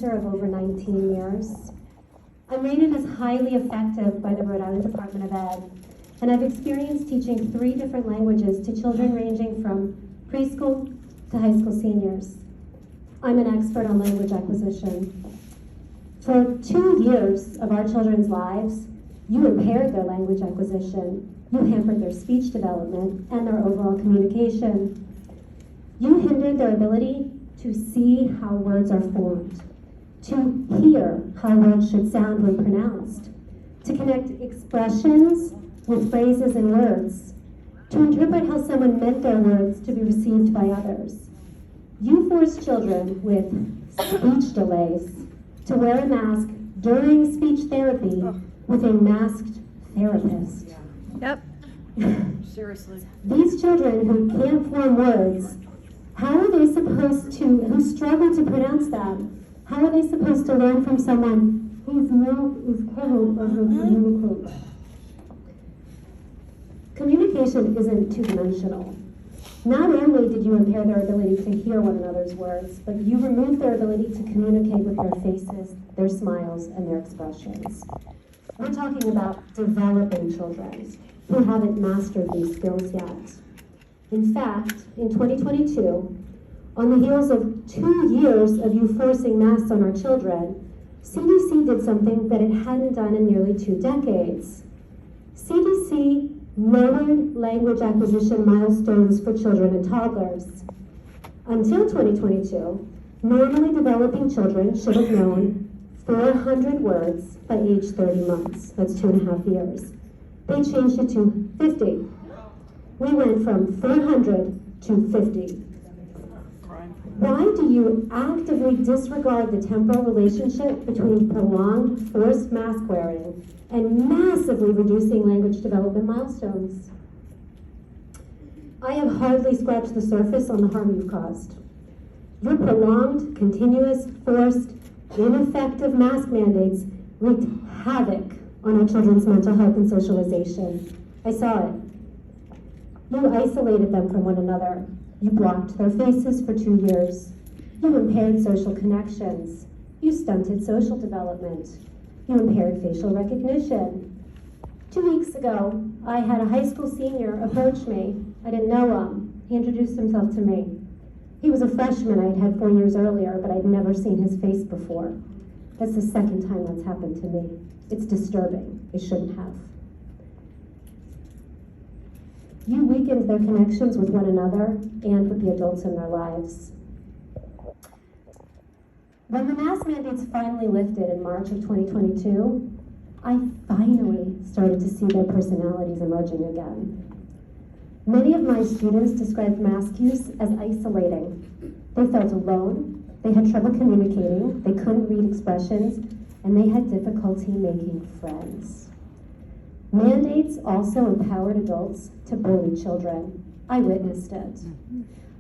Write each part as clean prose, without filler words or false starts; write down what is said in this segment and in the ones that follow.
of over 19 years. I'm rated as highly effective by the Rhode Island Department of Ed, and I've experienced teaching 3 different languages to children ranging from preschool to high school seniors. I'm an expert on language acquisition. For 2 years of our children's lives, you impaired their language acquisition. You hampered their speech development and their overall communication. You hindered their ability to see how words are formed, to hear how words should sound when pronounced, to connect expressions with phrases and words, to interpret how someone meant their words to be received by others. You forced children with speech delays to wear a mask during speech therapy with a masked therapist. Yep. Seriously. These children who can't form words, how are they supposed to, who struggle to pronounce them, how are they supposed to learn from someone whose mouth is covered as they communicate? Communication isn't two-dimensional. Not only did you impair their ability to hear one another's words, but you removed their ability to communicate with their faces, their smiles, and their expressions. We're talking about developing children who haven't mastered these skills yet. In fact, in 2022, on the heels of 2 years of you forcing masks on our children, CDC did something that it hadn't done in nearly 2 decades. CDC lowered language acquisition milestones for children and toddlers. Until 2022, normally developing children should have known 400 words by age 30 months. That's 2.5 years. They changed it to 50. We went from 400 to 50. Why do you actively disregard the temporal relationship between prolonged forced mask wearing and massively reducing language development milestones? I have hardly scratched the surface on the harm you've caused. Your prolonged, continuous, forced, ineffective mask mandates wreaked havoc on our children's mental health and socialization. I saw it. You isolated them from one another. You blocked their faces for 2 years. You impaired social connections. You stunted social development. You impaired facial recognition. 2 weeks ago, I had a high school senior approach me. I didn't know him. He introduced himself to me. He was a freshman I'd had 4 years earlier, but I'd never seen his face before. That's the second time that's happened to me. It's disturbing. It shouldn't have. You weakened their connections with one another and with the adults in their lives. When the mask mandates finally lifted in March of 2022, I finally started to see their personalities emerging again. Many of my students described mask use as isolating. They felt alone, they had trouble communicating, they couldn't read expressions, and they had difficulty making friends. Mandates also empowered adults to bully children. I witnessed it.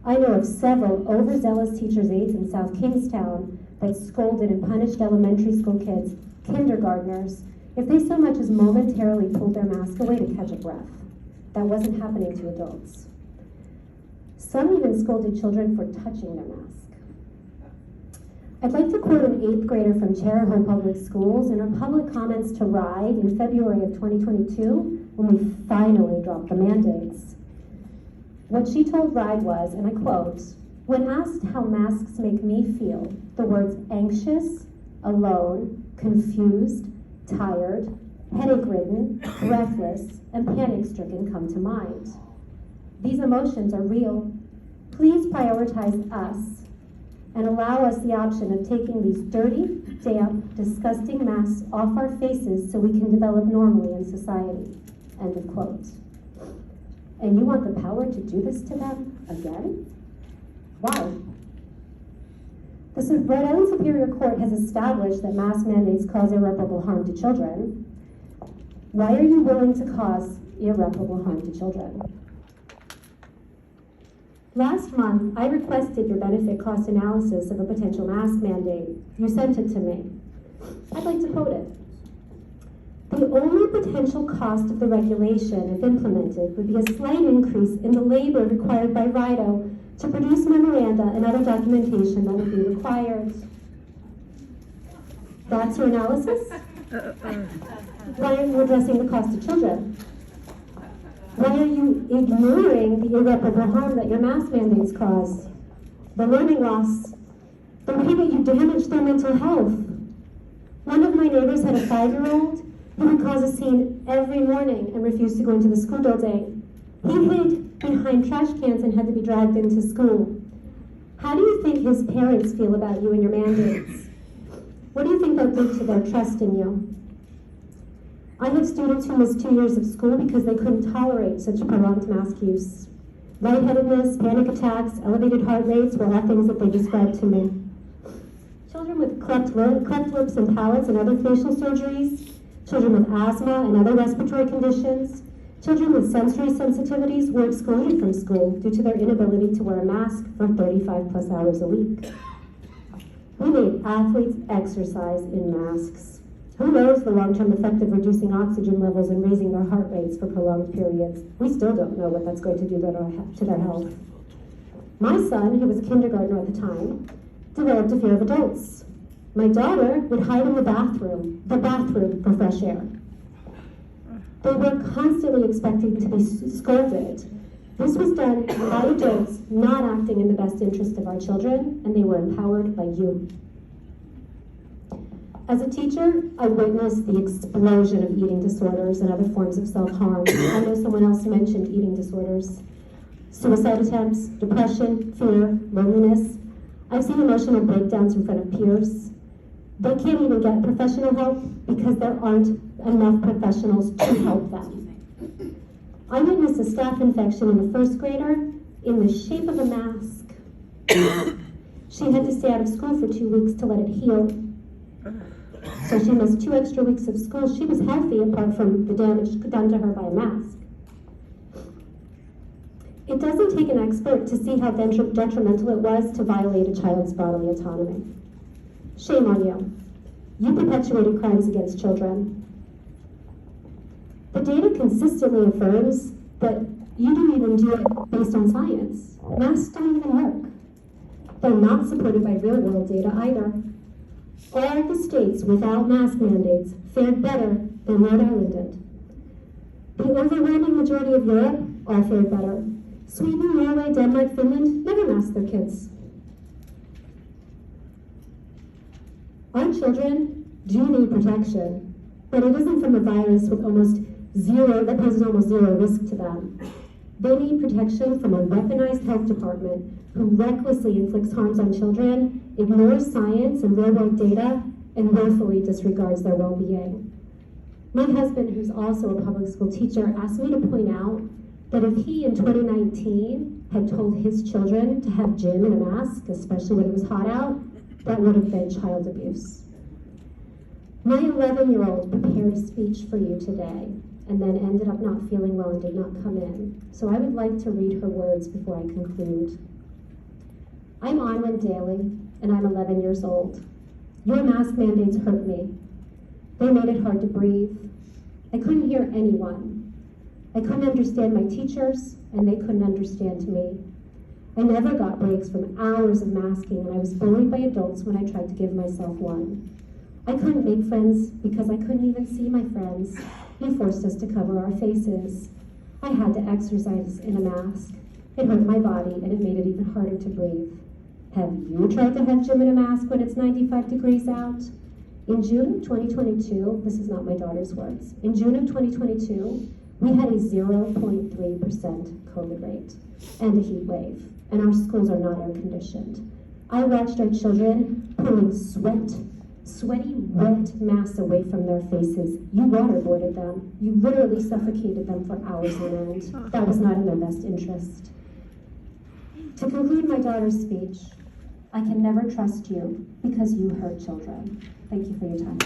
I know of several overzealous teachers' aides in South Kingstown that scolded and punished elementary school kids, kindergartners, if they so much as momentarily pulled their mask away to catch a breath. That wasn't happening to adults. Some even scolded children for touching their mask. I'd like to quote an 8th grader from Chariho Public Schools in her public comments to RIDE in February of 2022 when we finally dropped the mandates. What she told RIDE was, and I quote, "When asked how masks make me feel, the words anxious, alone, confused, tired, headache-ridden, breathless, and panic-stricken come to mind. These emotions are real. Please prioritize us and allow us the option of taking these dirty, damp, disgusting masks off our faces so we can develop normally in society." End of quote. And you want the power to do this to them again? Why? The Rhode Island Superior Court has established that mask mandates cause irreparable harm to children. Why are you willing to cause irreparable harm to children? Last month, I requested your benefit cost analysis of a potential mask mandate. You sent it to me. I'd like to quote it. "The only potential cost of the regulation, if implemented, would be a slight increase in the labor required by RIDOH to produce memoranda and other documentation that would be required. That's your analysis? Why aren't you addressing the cost to children? Why are you ignoring the irreparable harm that your mask mandates cause? The learning loss, the way that you damage their mental health. One of my neighbors had a 5-year-old who would cause a scene every morning and refused to go into the school building. He hid behind trash cans and had to be dragged into school. How do you think his parents feel about you and your mandates? What do you think that did to their trust in you? I have students who missed 2 years of school because they couldn't tolerate such prolonged mask use. Lightheadedness, panic attacks, elevated heart rates were all things that they described to me. Children with cleft lips and palates and other facial surgeries, children with asthma and other respiratory conditions, children with sensory sensitivities were excluded from school due to their inability to wear a mask for 35 plus hours a week. We made athletes exercise in masks. Who knows the long-term effect of reducing oxygen levels and raising their heart rates for prolonged periods? We still don't know what that's going to do to their health. My son, who was a kindergartner at the time, developed a fear of adults. My daughter would hide in the bathroom for fresh air. They were constantly expecting to be scolded. This was done by adults not acting in the best interest of our children, and they were empowered by you. As a teacher, I witnessed the explosion of eating disorders and other forms of self-harm. I know someone else mentioned eating disorders. Suicide attempts, depression, fear, loneliness. I've seen emotional breakdowns in front of peers. They can't even get professional help because there aren't enough professionals to help them. I witnessed a staph infection in a 1st grader in the shape of a mask. She had to stay out of school for 2 weeks to let it heal. So she missed 2 extra weeks of school. She was healthy apart from the damage done to her by a mask. It doesn't take an expert to see how detrimental it was to violate a child's bodily autonomy. Shame on you. You perpetuated crimes against children. The data consistently affirms that you don't even do it based on science. Masks don't even work. They're not supported by real-world data either. All the states without mask mandates fared better than Rhode Island did. The overwhelming majority of Europe all fared better. Sweden, Norway, Denmark, Finland never masked their kids. Our children do need protection, but it isn't from a virus with that poses almost zero risk to them. They need protection from a weaponized health department who recklessly inflicts harms on children, ignores science and real-world data, and willfully disregards their well-being. My husband, who's also a public school teacher, asked me to point out that if he in 2019 had told his children to have gym in a mask, especially when it was hot out, that would have been child abuse. My 11-year-old prepared a speech for you today and then ended up not feeling well and did not come in. So I would like to read her words before I conclude. I'm on one daily, and I'm 11 years old. Your mask mandates hurt me. They made it hard to breathe. I couldn't hear anyone. I couldn't understand my teachers, and they couldn't understand me. I never got breaks from hours of masking, and I was bullied by adults when I tried to give myself one. I couldn't make friends because I couldn't even see my friends. You forced us to cover our faces. I had to exercise in a mask. It hurt my body, and it made it even harder to breathe. Have you tried to have gym in a mask when it's 95 degrees out? In June of 2022, this is not my daughter's words, in June of 2022, we had a 0.3% COVID rate and a heat wave, and our schools are not air conditioned. I watched our children pulling sweaty, wet masks away from their faces. You waterboarded them. You literally suffocated them for hours on end. That was not in their best interest. To conclude my daughter's speech, I can never trust you because you hurt children. Thank you for your time.